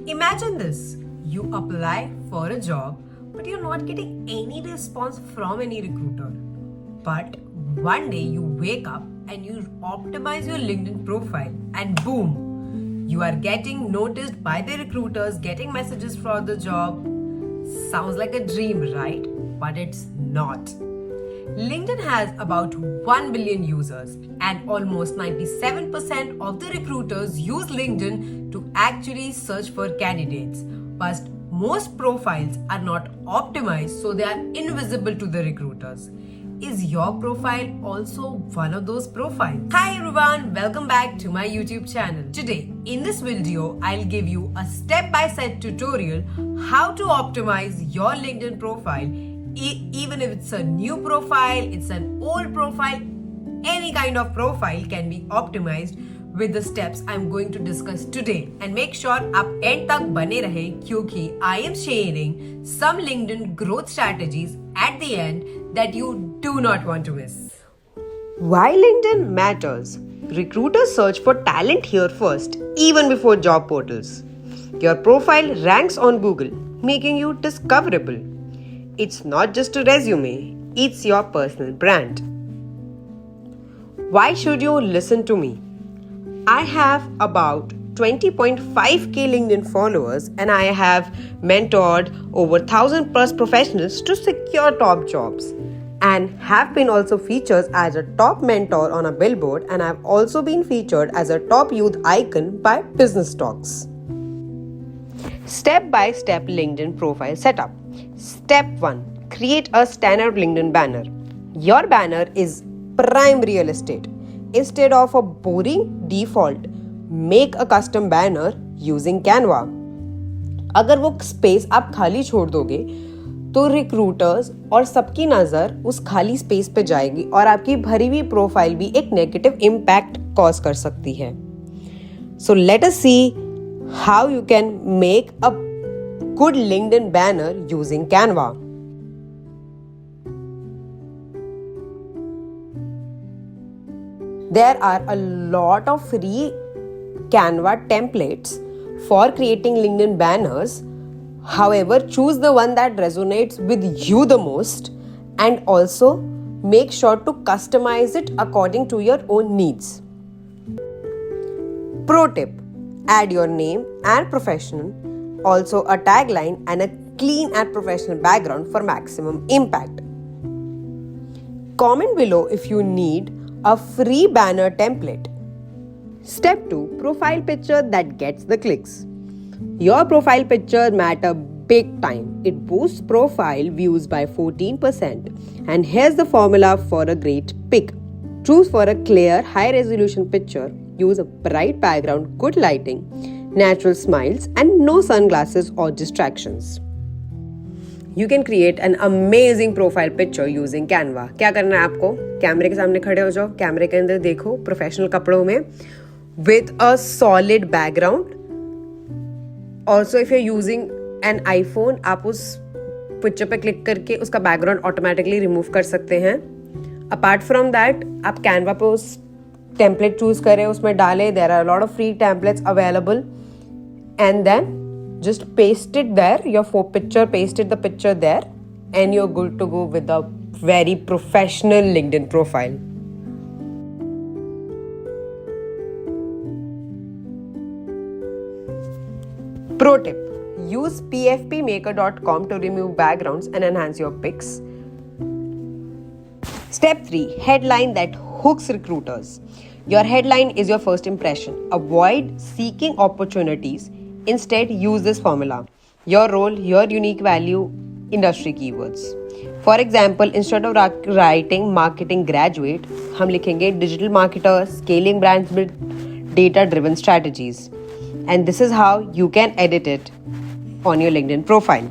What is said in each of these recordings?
Imagine this, you apply for a job, but you're not getting any response from any recruiter. But one day you wake up and you optimize your LinkedIn profile, and boom, you are getting noticed by the recruiters, getting messages for the job. Sounds like a dream, right? But it's not. LinkedIn has about 1 billion users, and almost 97% of the recruiters use LinkedIn to actually search for candidates. But most profiles are not optimized, so they are invisible to the recruiters. Is your profile also one of those profiles? Hi everyone, welcome back to my YouTube channel. Today, in this video, I'll give you a step-by-step tutorial how to optimize your LinkedIn profile. Even if it's a new profile, it's an old profile, any kind of profile can be optimized with the steps I'm going to discuss today. And make sure आप end तक बने रहे क्योंकि I am sharing some LinkedIn growth strategies at the end that you do not want to miss. Why LinkedIn matters? Recruiters search for talent here first, even before job portals. Your profile ranks on Google, making you discoverable. It's not just a resume, it's your personal brand. Why should you listen to me? I have about 20.5k LinkedIn followers and I have mentored over 1,000 plus professionals to secure top jobs and have been also featured as a top mentor on a billboard, and I've also been featured as a top youth icon by Business Talks. Step-by-step LinkedIn profile setup. Step 1. Create a standard LinkedIn banner. Your banner is prime real estate. Instead of a boring default, make a custom banner using Canva. अगर वो space आप खाली छोड़ दोगे तो recruiters और सबकी नज़र उस खाली स्पेस पे जाएगी और आपकी भरी हुई प्रोफाइल भी एक नेगेटिव इम्पैक्ट कॉज कर सकती है. So let us see how you can make a good LinkedIn banner using Canva. There are a lot of free Canva templates for creating LinkedIn banners. However, choose the one that resonates with you the most and also make sure to customize it according to your own needs. Pro tip. Add your name and profession, also a tagline and a clean and professional background for maximum impact. Comment below if you need a free banner template. Step 2. Profile picture that gets the clicks. Your profile picture matter big time. It boosts profile views by 14%. And here's the formula for a great pic. Choose for a clear, high-resolution picture. Use a bright background, good lighting, natural smiles, and no sunglasses or distractions. You can create an amazing profile picture using Canva. क्या करना है आपको? कैमरे के सामने खड़े हो जाओ, कैमरे के अंदर देखो, प्रोफेशनल कपड़ों में, with a solid background. Also, if you're using an iPhone, आप उस पिक्चर पे क्लिक करके उसका बैकग्राउंड ऑटोमेटिकली रिमूव कर सकते हैं. अपार्ट फ्रॉम दैट, आप कैनवा पे उस टेम्पलेट चूज करें, उसमें डालें. There are lot of free templates available and then just paste it there, your picture, pasted the picture there and you are good to go with a very professional LinkedIn profile. Pro tip. Use pfpmaker.com to remove backgrounds and enhance your pics. Step 3. Headline that hooks recruiters. Your headline is your first impression. Avoid seeking opportunities. Instead, use this formula. Your role, your unique value, industry keywords. For example, instead of writing marketing graduate, हम लिखेंगे digital marketer, scaling brands with data-driven strategies. And this is how you can edit it on your LinkedIn profile.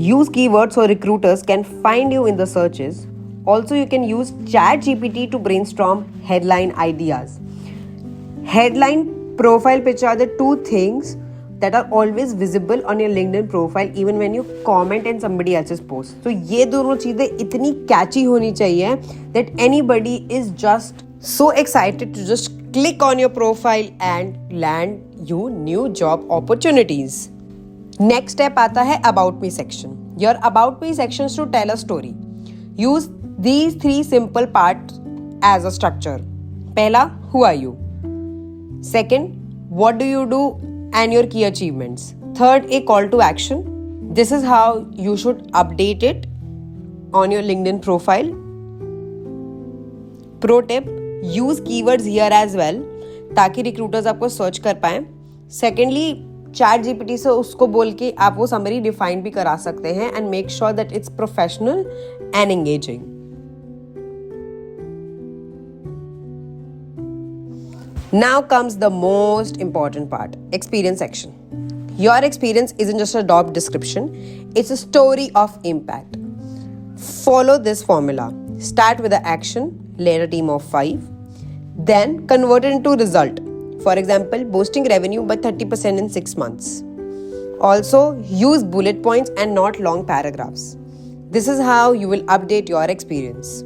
Use keywords so recruiters can find you in the searches. Also, you can use ChatGPT to brainstorm headline ideas. Headline, profile picture are the two things that are always visible on your LinkedIn profile even when you comment in somebody else's post. So ये दोनों चीजें इतनी catchy होनी चाहिए that anybody is just so excited to just click on your profile and land you new job opportunities. Next step आता है About Me section. Your About Me sections to tell a story. Use these 3 simple parts as a structure. पहला, who are you? Second, what do you do and your key achievements? Third, a call to action. This is how you should update it on your LinkedIn profile. Pro tip, use keywords here as well ताकि recruiters आपको search कर पाएं. Secondly, chat GPT से उसको बोल के आप वो समरी डिफाइन भी करा सकते हैं and make sure that it's professional and engaging. Now comes the most important part, experience section. Your experience isn't just a job description, it's a story of impact. Follow this formula. Start with the action, lead a team of 5, then convert it into result. For example, boosting revenue by 30% in 6 months. Also, use bullet points and not long paragraphs. This is how you will update your experience.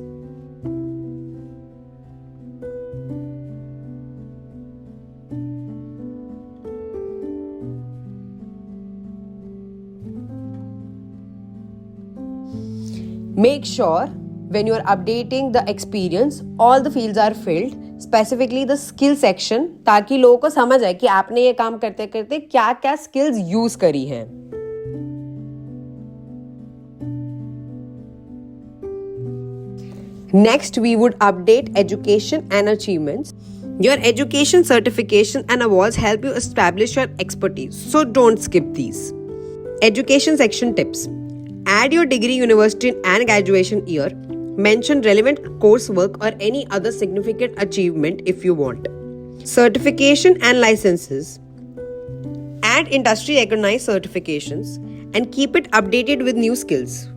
Make sure when you are updating the experience, all the fields are filled, specifically the skill section, ताकि लोगों को समझ आए कि आपने ये काम करते करते क्या क्या skills use करी हैं. Next, we would update education and achievements. Your education, certification and awards help you establish your expertise, so don't skip these. Education section tips. Add your degree, university and graduation year. Mention relevant coursework or any other significant achievement if you want. Certification and licenses. Add industry recognized certifications and keep it updated with new skills.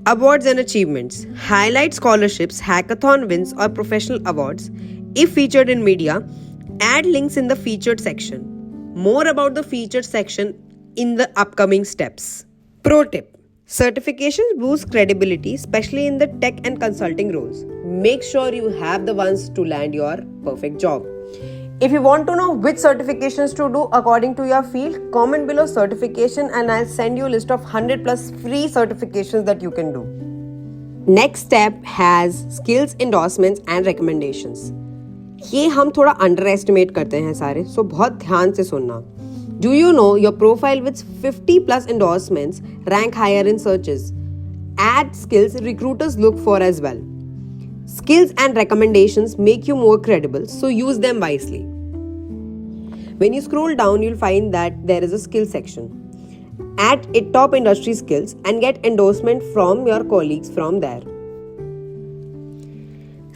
Awards and achievements. Highlight scholarships, hackathon wins or professional awards. If featured in media, add links in the featured section. More about the featured section in the upcoming steps. Pro tip. Certifications boost credibility, especially in the tech and consulting roles. Make sure you have the ones to land your perfect job. If you want to know which certifications to do according to your field, comment below certification and I'll send you a list of 100 plus free certifications that you can do. Next step has skills, endorsements and recommendations. ये हम थोड़ा underestimate करते हैं सारे, so बहुत ध्यान से सुनना. Do you know your profile with 50 plus endorsements rank higher in searches? Add skills recruiters look for as well. Skills and recommendations make you more credible, so use them wisely. When you scroll down, you'll find that there is a skill section. Add it top industry skills and get endorsement from your colleagues from there.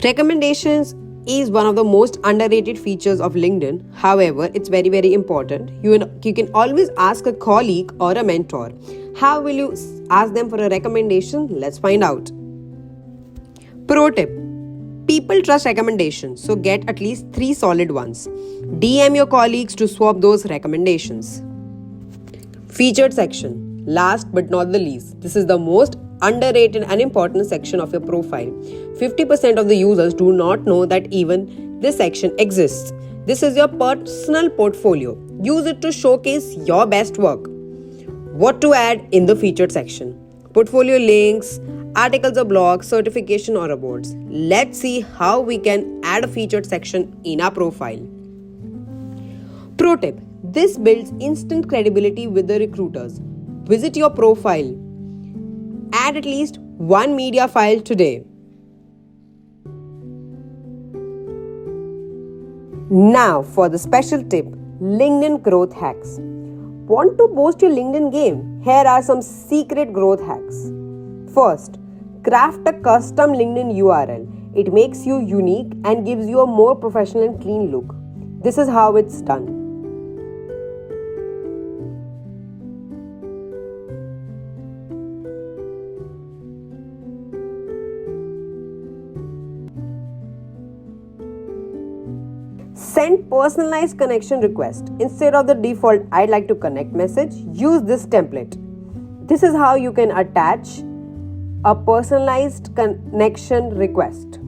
Recommendations is one of the most underrated features of LinkedIn. However, it's very, very important. You can always ask a colleague or a mentor. How will you ask them for a recommendation? Let's find out. Pro tip. People trust recommendations, so get at least 3 solid ones. DM your colleagues to swap those recommendations. Featured section. Last but not the least, this is the most underrated and important section of your profile. 50% of the users do not know that even this section exists. This is your personal portfolio. Use it to showcase your best work. What to add in the featured section? Portfolio links, articles or blogs, certification or awards. Let's see how we can add a featured section in our profile. Pro tip. This builds instant credibility with the recruiters. Visit your profile. Add at least 1 media file today. Now for the special tip, LinkedIn growth hacks. Want to boost your LinkedIn game? Here are some secret growth hacks. First, craft a custom LinkedIn URL. It makes you unique and gives you a more professional and clean look. This is how it's done. Send personalized connection request. Instead of the default "I'd like to connect" message, use this template. This is how you can attach a personalized connection request.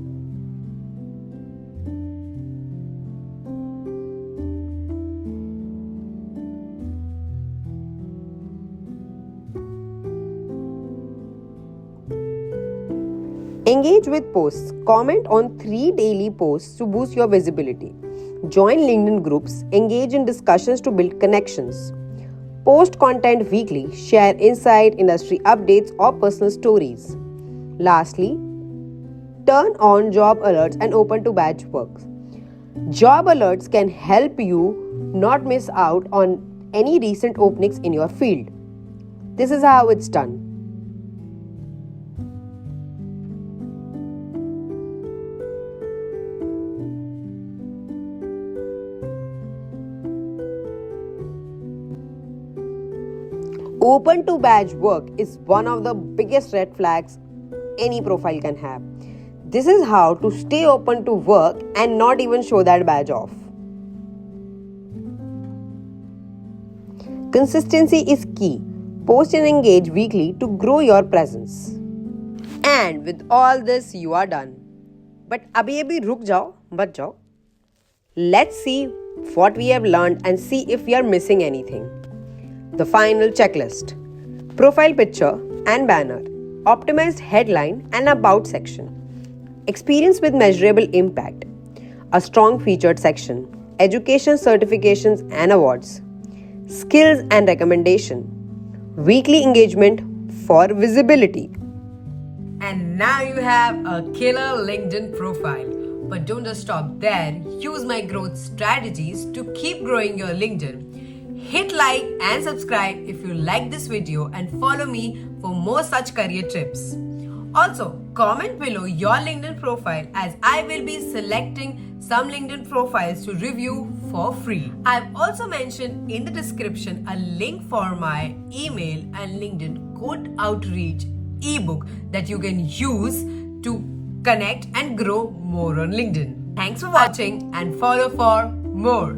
Engage with posts. Comment on 3 daily posts to boost your visibility. Join LinkedIn groups. Engage in discussions to build connections. Post content weekly. Share insight, industry updates, or personal stories. Lastly, turn on job alerts and open to batch work. Job alerts can help you not miss out on any recent openings in your field. This is how it's done. Open to badge work is one of the biggest red flags any profile can have. This is how to stay open to work and not even show that badge off. Consistency is key. Post and engage weekly to grow your presence. And with all this, you are done. But abhi ruk jao, mat jao. Let's see what we have learned and see if we are missing anything. The final checklist: profile picture and banner, optimized headline and about section, experience with measurable impact, a strong featured section, education, certifications and awards, skills and recommendation, weekly engagement for visibility. And now you have a killer LinkedIn profile. But don't just stop there. Use my growth strategies to keep growing your LinkedIn. Hit like and subscribe if you like this video and follow me for more such career tips. Also, comment below your LinkedIn profile as I will be selecting some LinkedIn profiles to review for free. I've also mentioned in the description a link for my email and LinkedIn Code Outreach ebook that you can use to connect and grow more on LinkedIn. Thanks for watching and follow for more.